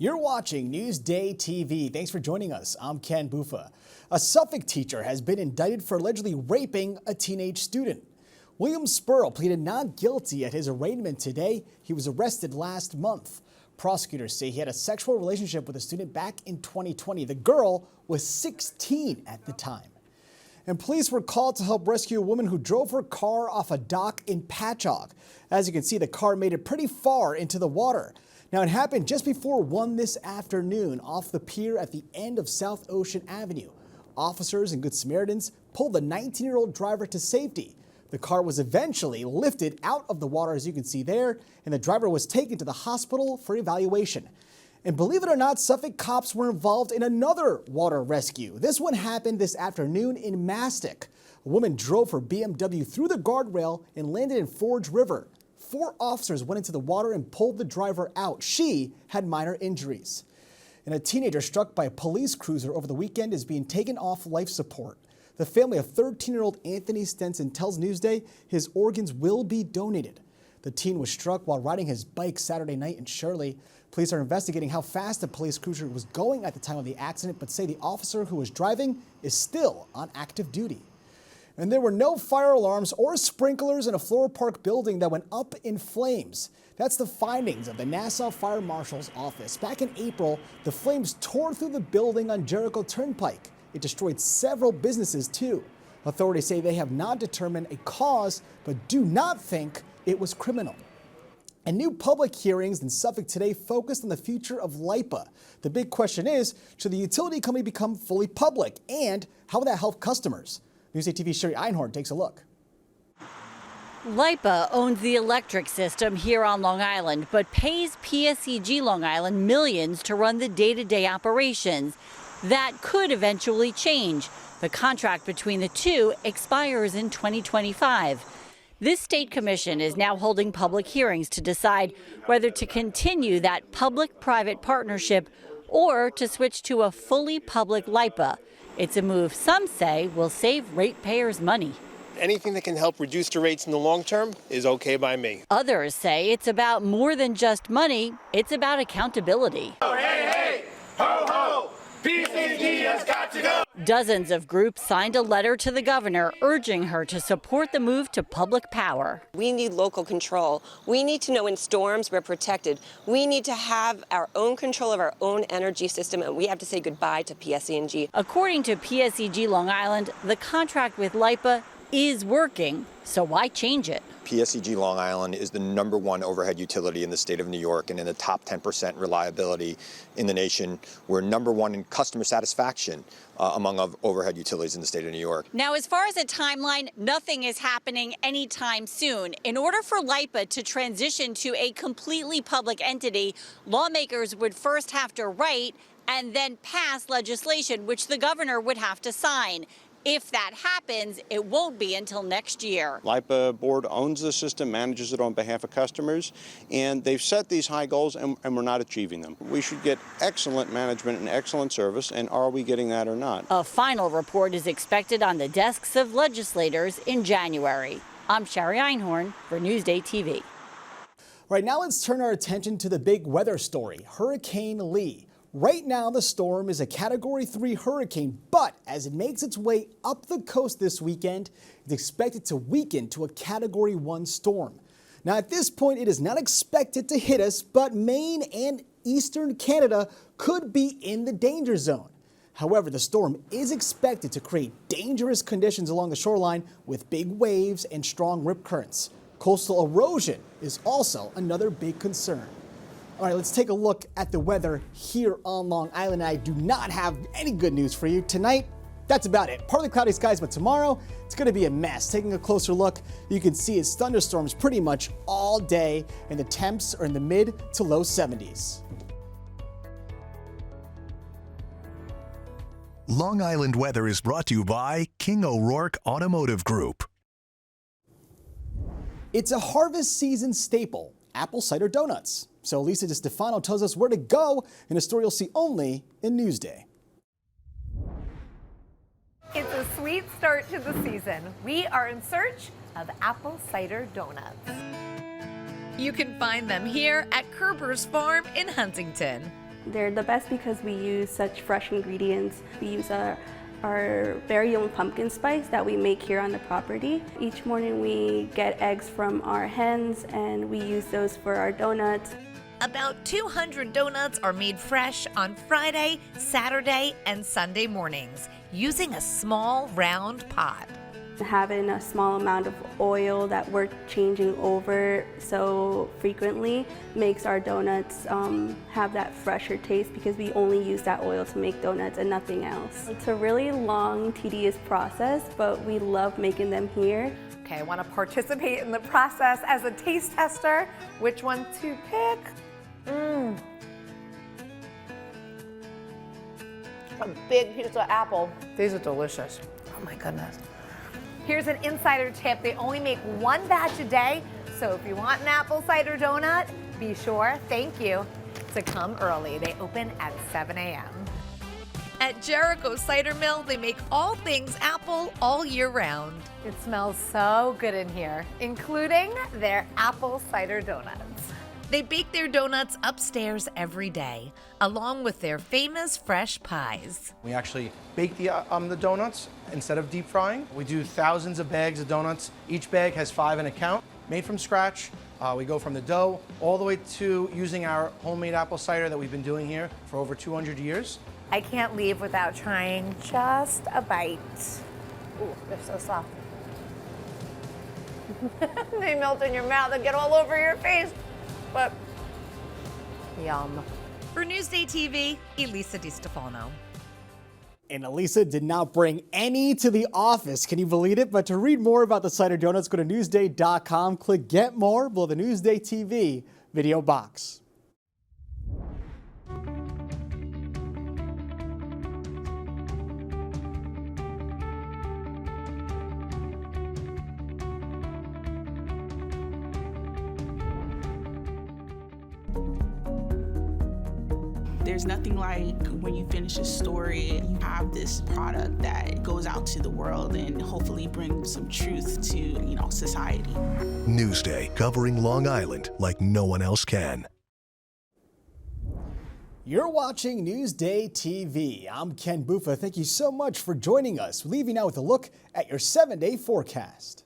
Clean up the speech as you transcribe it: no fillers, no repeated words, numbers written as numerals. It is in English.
You're watching Newsday TV. Thanks for joining us. I'm Ken Bufa. A Suffolk teacher has been indicted for allegedly raping a teenage student. William Spurl pleaded not guilty at his arraignment today. He was arrested last month. Prosecutors say he had a sexual relationship with a student back in 2020. The girl was 16 at the time. And police were called to help rescue a woman who drove her car off a dock in Patchogue. As you can see, the car made it pretty far into the water. Now, it happened just before 1 this afternoon off the pier at the end of South Ocean Avenue. Officers and Good Samaritans pulled the 19-year-old driver to safety. The car was eventually lifted out of the water, as you can see there, and the driver was taken to the hospital for evaluation. And believe it or not, Suffolk cops were involved in another water rescue. This one happened this afternoon in Mastic. A woman drove her BMW through the guardrail and landed in Forge River. 4 officers went into the water and pulled the driver out. She had minor injuries. And a teenager struck by a police cruiser over the weekend is being taken off life support. The family of 13-year-old Anthony Stenson tells Newsday his organs will be donated. The teen was struck while riding his bike Saturday night in Shirley. Police are investigating how fast the police cruiser was going at the time of the accident, but say the officer who was driving is still on active duty. And there were no fire alarms or sprinklers in a Floral Park building that went up in flames. That's the findings of the Nassau Fire Marshal's office. Back in April, the flames tore through the building on Jericho Turnpike. It destroyed several businesses too. Authorities say they have not determined a cause, but do not think it was criminal. And new public hearings in Suffolk today focused on the future of LIPA. The big question is, should the utility company become fully public? And how will that help customers? Newsday TV's Sherry Einhorn takes a look. LIPA owns the electric system here on Long Island, but pays PSEG Long Island millions to run the day-to-day operations. That could eventually change. The contract between the two expires in 2025. This state commission is now holding public hearings to decide whether to continue that public-private partnership or to switch to a fully public LIPA. It's a move some say will save ratepayers money. Anything that can help reduce the rates in the long term is okay by me. Others say it's about more than just money, it's about accountability. Oh, hey, hey, ho, ho, PCG has got to go. Dozens of groups signed a letter to the governor urging her to support the move to public power. We need local control. We need to know in storms we're protected. We need to have our own control of our own energy system, and we have to say goodbye to PSEG. According to PSEG Long Island, the contract with LIPA is working, so why change it? PSEG Long Island is the #1 overhead utility in the state of New York and in the top 10% reliability in the nation. We're #1 in customer satisfaction among overhead utilities in the state of New York. Now, as far as a timeline, nothing is happening anytime soon. In order for LIPA to transition to a completely public entity, lawmakers would first have to write and then pass legislation, which the governor would have to sign. If that happens, it won't be until next year. LIPA board owns the system, manages it on behalf of customers, and they've set these high goals and we're not achieving them. We should get excellent management and excellent service, and are we getting that or not? A final report is expected on the desks of legislators in January. I'm Sherry Einhorn for Newsday TV. Right now, let's turn our attention to the big weather story, Hurricane Lee. Right now, the storm is a Category 3 hurricane, but as it makes its way up the coast this weekend, it's expected to weaken to a Category 1 storm. Now, at this point, it is not expected to hit us, but Maine and eastern Canada could be in the danger zone. However, the storm is expected to create dangerous conditions along the shoreline with big waves and strong rip currents. Coastal erosion is also another big concern. All right, let's take a look at the weather here on Long Island. I do not have any good news for you tonight. That's about it. Partly cloudy skies, but tomorrow it's going to be a mess. Taking a closer look, you can see it's thunderstorms pretty much all day, and the temps are in the mid to low 70s. Long Island weather is brought to you by King O'Rourke Automotive Group. It's a harvest season staple, apple cider donuts. So Lisa DiStefano tells us where to go in a story you'll see only in Newsday. It's a sweet start to the season. We are in search of apple cider donuts. You can find them here at Kerber's Farm in Huntington. They're the best because we use such fresh ingredients. We use our very own pumpkin spice that we make here on the property. Each morning we get eggs from our hens and we use those for our donuts. About 200 donuts are made fresh on Friday, Saturday, and Sunday mornings using a small round pot. Having a small amount of oil that we're changing over so frequently makes our donuts have that fresher taste because we only use that oil to make donuts and nothing else. It's a really long, tedious process, but we love making them here. Okay, I want to participate in the process as a taste tester. Which one to pick? A big piece of apple. These are delicious. Oh my goodness. Here's an insider tip. They only make one batch a day, so if you want an apple cider donut, be sure, thank you, to come early. They open at 7 a.m. At Jericho Cider Mill, they make all things apple all year round. It smells so good in here, including their apple cider donuts. They bake their donuts upstairs every day, along with their famous fresh pies. We actually bake the donuts instead of deep frying. We do thousands of bags of donuts. Each bag has 5 in a count, made from scratch. We go from the dough all the way to using our homemade apple cider that we've been doing here for over 200 years. I can't leave without trying just a bite. Ooh, they're so soft. They melt in your mouth and get all over your face. But yum. For Newsday TV, Elisa DiStefano. And Elisa did not bring any to the office. Can you believe it? But to read more about the cider donuts, go to Newsday.com, click Get More below the Newsday TV video box. There's nothing like when you finish a story, you have this product that goes out to the world and hopefully brings some truth to, society. Newsday, covering Long Island like no one else can. You're watching Newsday TV. I'm Ken Buffa. Thank you so much for joining us. We're leaving now with a look at your 7-day forecast.